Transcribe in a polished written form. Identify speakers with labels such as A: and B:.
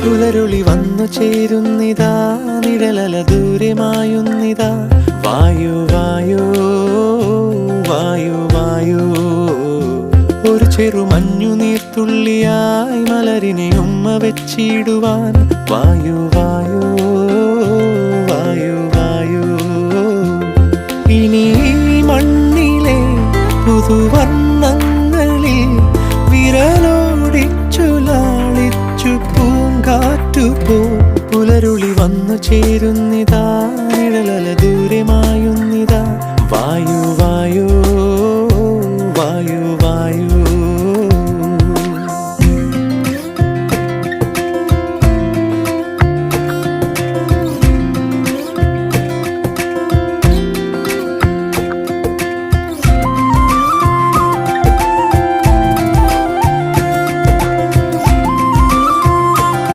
A: പുലരുളി വന്നു ചേരുന്നിതാ, നിഴലല ദൂരെ മായുന്നിതാ. വായു വായു വായു വായു, ഒരു ചെറു മഞ്ഞു നീർത്തുള്ളിയായി മലരിനെ ഉമ്മ വെച്ചിടുവാൻ. വായു വായു വായു വായു, ഇനി മണ്ണിലെ പുതുവർണ്ണങ്ങളിൽ വിരലോടിച്ചു ലാളിച്ചു പൂങ്കാറ്റുപോ. പുലരുളി വന്നു ചേരുന്നിതാ, നിഴലല